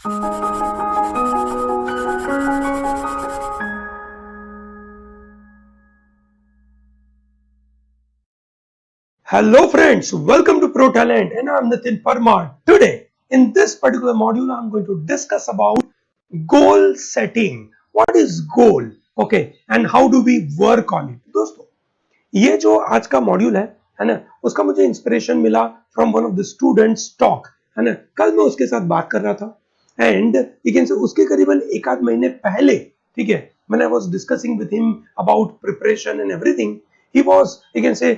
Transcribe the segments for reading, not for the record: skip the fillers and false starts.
Hello friends, welcome to Pro Talent and I'm Nitin Parmar. Today, in this particular module, I'm going to discuss about goal setting. What is goal? Okay, and how do we work on it? दोस्तों, ये जो आज का module है ना, उसका मुझे inspiration मिला from one of the students talk, है ना। कल मैं उसके साथ बात कर रहा था एंड यू कैन से उसके करीबन एक आध महीने पहले, ठीक है, when I was discussing with him about preparation and everything, he was, you can say,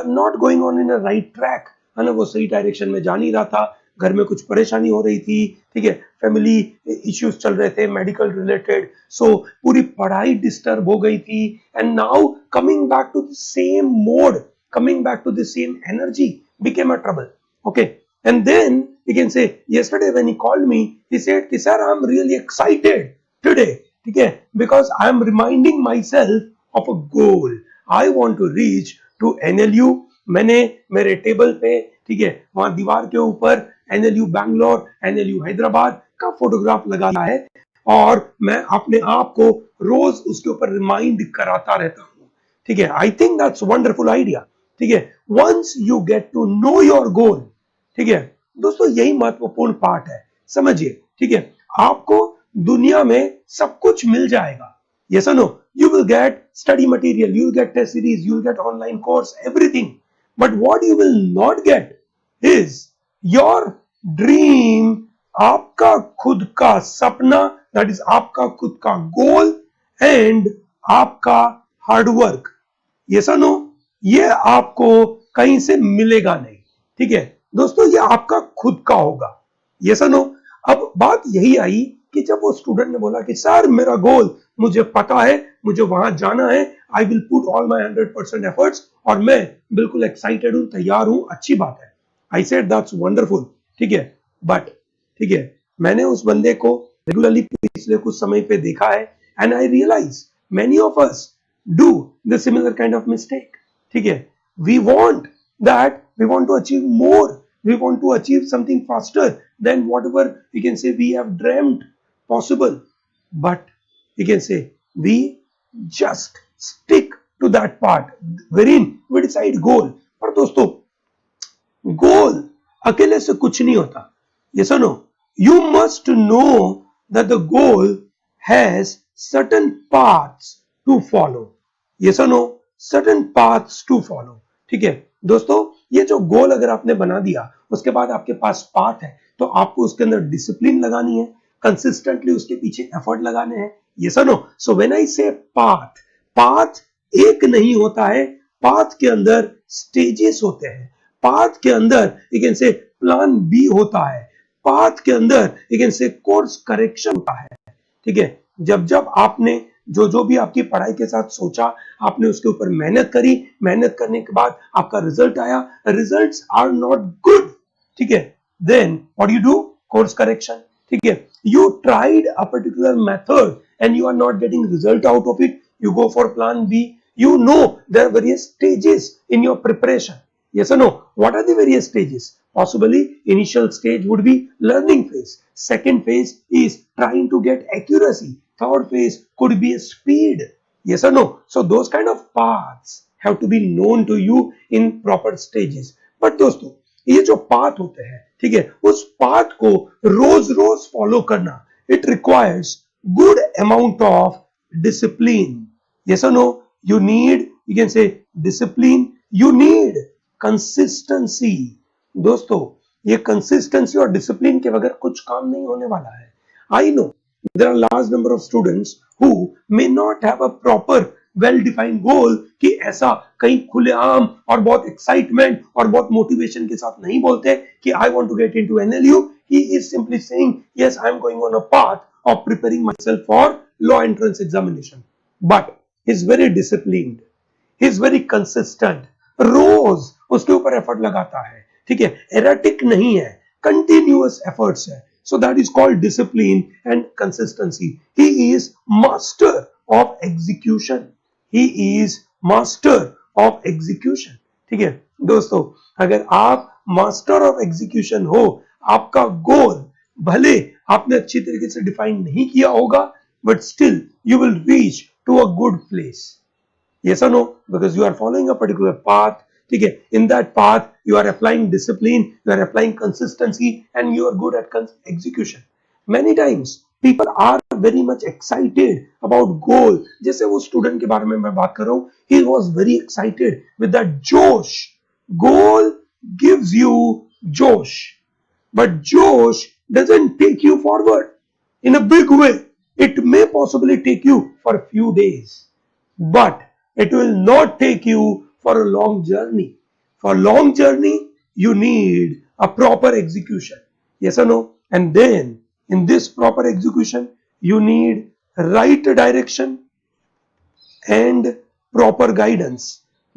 not going on in a right track, है ना। वो सही डायरेक्शन में जा नहीं रहा था, घर में कुछ परेशानी हो रही थी, ठीक है, फैमिली इश्यूज चल रहे थे मेडिकल रिलेटेड, सो पूरी पढ़ाई डिस्टर्ब हो गई थी and now coming back to the same mode, coming back to the same energy became a trouble. Okay, and then you can say yesterday when he called me, he said कि sir I'm really excited today, ठीक है, because I am reminding myself of a goal. I want to reach to NLU. मैंने मेरे table पे, ठीक है, वहां दीवार के ऊपर NLU बैंगलोर, NLU हैदराबाद का फोटोग्राफ लगाना है और मैं अपने आप को रोज उसके ऊपर रिमाइंड कराता रहता हूँ, ठीक है। I think that's wonderful idea, ठीक है। Once you get to know your goal, ठीक है दोस्तों, यही महत्वपूर्ण पार्ट है, समझिए, ठीक है। आपको दुनिया में सब कुछ मिल जाएगा, यस और no, you will get study material, you will get test series, you will get online course, everything, but what you will not get is your dream, आपका खुद का सपना, that is आपका खुद का गोल एंड आपका hard work, yes और no, ये आपको कहीं से मिलेगा नहीं, ठीक है दोस्तों, ये आपका खुद का होगा, यस और नो। अब बात यही आई कि जब वो स्टूडेंट ने बोला कि सर मेरा गोल, मुझे पता है, मुझे वहां जाना है, I will put all my 100% efforts, और मैं बिल्कुल एक्साइटेड हूं, तैयार हूं, अच्छी बात है। आई सेड दैट्स वंडरफुल, ठीक है, बट ठीक है, मैंने उस बंदे को रेगुलरली पिछले कुछ समय पे देखा है and I realise many of us do the similar kind of mistake, ठीक है। We want that, we want to achieve more, we want to achieve something faster than whatever we can say we have dreamt possible, but we can say we just stick to that part wherein we decide goal. पर दोस्तों, गोल अकेले से कुछ नहीं होता, yes or no, you must know that the goal has certain paths to follow, yes or no, certain paths to follow, ठीक है दोस्तों। ये जो गोल अगर आपने बना दिया, उसके बाद आपके पास पाथ है, तो आपको उसके अंदर डिसिप्लिन लगानी है, कंसिस्टेंटली उसके पीछे एफर्ट लगाने हैं, यस और नो। सो व्हेन आई से पाथ, पाथ एक नहीं होता है, पाथ के अंदर स्टेजेस होते हैं, पाथ के अंदर you can say plan B होता है, पाथ के अंदर you can say course correction होता है, ठीक है। जब जब आपने जो जो भी आपकी पढ़ाई के साथ सोचा, आपने उसके ऊपर मेहनत करी, मेहनत करने के बाद आपका रिजल्ट आया, रिजल्ट्स आर नॉट गुड, ठीक है, then what you do, course correction, ठीक है। You tried a particular method and you are not getting result out of it, you go for plan B. You know there are various stages in your preparation, yes or no. What are the various stages? Possibly initial stage would be learning phase, second phase is trying to get accuracy, third phase could be a speed, yes or no. So those kind of paths have to be known to you in proper stages. But दोस्तों, ये जो path होते हैं, ठीक है, उस path को रोज रोज follow करना, it requires good amount of discipline, yes or no. You need, you can say, discipline, you need consistency. दोस्तों, ये consistency और discipline के बगैर कुछ काम नहीं होने वाला है. I know there are large number of students who may not have a proper well defined goal, कि ऐसा कहीं खुलेआम और बहुत excitement और बहुत motivation के साथ नहीं बोलते कि I want to get into NLU. He is simply saying yes, I am going on a path of preparing myself for law entrance examination, but he is very disciplined, he is very consistent, रोज उसके ऊपर effort लगाता है, ठीक है, erratic नहीं है, continuous efforts है, so that is called discipline and consistency. He is master of execution, he is master of execution, ठीक है दोस्तों। अगर आप मास्टर ऑफ एग्जीक्यूशन हो, आपका गोल भले आपने अच्छी तरीके से डिफाइन नहीं किया होगा, but still you will reach to a good place. Yes or no? Because you are following a particular path. ठीक है, in that path you are applying discipline, you are applying consistency, and you are good at execution. Many times people are very much excited about goal. जैसे वो student के बारे में मैं बात कर रहा हूँ, he was very excited with that जोश. Goal gives you जोश, but जोश doesn't take you forward in a big way. It may possibly take you for a few days, but it will not take you for a long journey. For long journey, you need a proper execution. Yes or no? And then in this proper execution, you need right direction and proper guidance.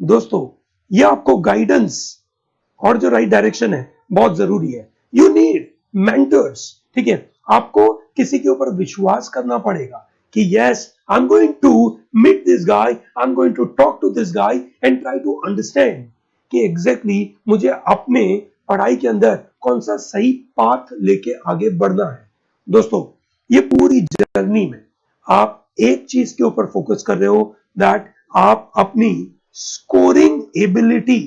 दोस्तों, ये आपको guidance और जो right direction है बहुत जरूरी है. You need mentors. ठीक है, आपको किसी के ऊपर विश्वास करना पड़ेगा कि yes, I'm going to meet this guy, I'm going to talk to this guy and try to understand कि exactly मुझे अपने पढ़ाई के अंदर कौन सा सही पाथ लेके आगे बढ़ना है. दोस्तों, ये पूरी जर्नी में आप एक चीज के ऊपर फोकस कर रहे हो, दैट आप अपनी स्कोरिंग एबिलिटी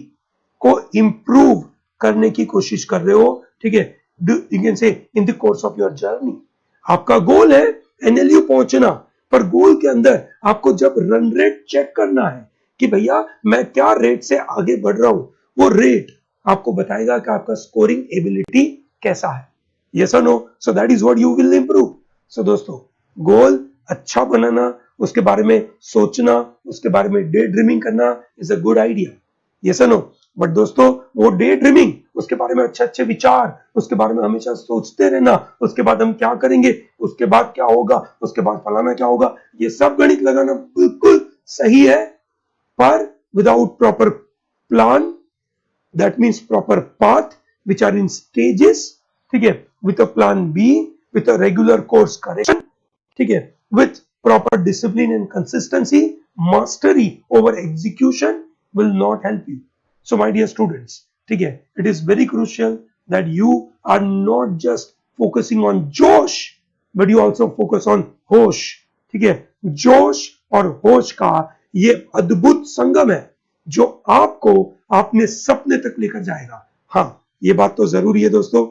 को इंप्रूव करने की कोशिश कर रहे हो. ठीक है, यू कैन से in the course of your journey. आपका गोल है एनएलयू पहुंचना, पर गोल के अंदर आपको जब रन रेट चेक करना है कि भैया मैं क्या रेट से आगे बढ़ रहा हूं, वो रेट आपको बताएगा कि आपका स्कोरिंग एबिलिटी कैसा है. यस और no? So that is what you will improve. So दोस्तों, गोल अच्छा बनाना, उसके बारे में सोचना, उसके बारे में डे ड्रीमिंग करना is a good idea. Yes और नो? बट दोस्तों, वो डे ड्रीमिंग, उसके बारे में अच्छे अच्छे विचार, उसके बारे में हमेशा सोचते रहना, उसके बाद हम क्या करेंगे, उसके बाद क्या होगा, उसके बाद फलाना क्या होगा, ये सब गणित लगाना बिल्कुल सही है, पर without proper plan, that means proper path which are in stages. ठीक है, with a plan B, with a regular course correction. ठीक है, with proper discipline and consistency, mastery over execution will not help you. So my dear students, ठीक है, it is very crucial that you are not just focusing on जोश, but you also focus on होश. ठीक है, जोश और होश का ये अद्भुत संगम है जो आपको अपने सपने तक लेकर जाएगा. हाँ, ये बात तो जरूरी है दोस्तों,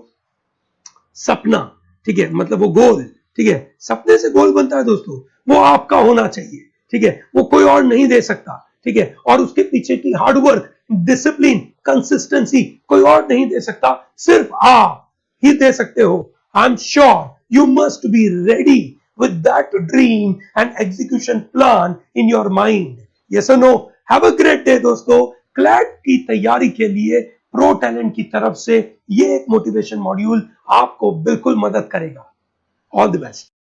सपना, ठीक है, मतलब वो गोल. ठीक है, सपने से गोल बनता है दोस्तों, वो आपका होना चाहिए. ठीक है, वो कोई और नहीं दे सकता. ठीक है, और उसके पीछे की हार्डवर्क, डिसिप्लिन, कंसिस्टेंसी कोई और नहीं दे सकता, सिर्फ आप ही दे सकते हो. I am sure you must be ready with that dream and execution plan in your mind. Yes और no? Have a great day दोस्तों. क्लैट की तैयारी के लिए प्रो टैलेंट की तरफ से ये एक मोटिवेशन मॉड्यूल आपको बिल्कुल मदद करेगा. All the best.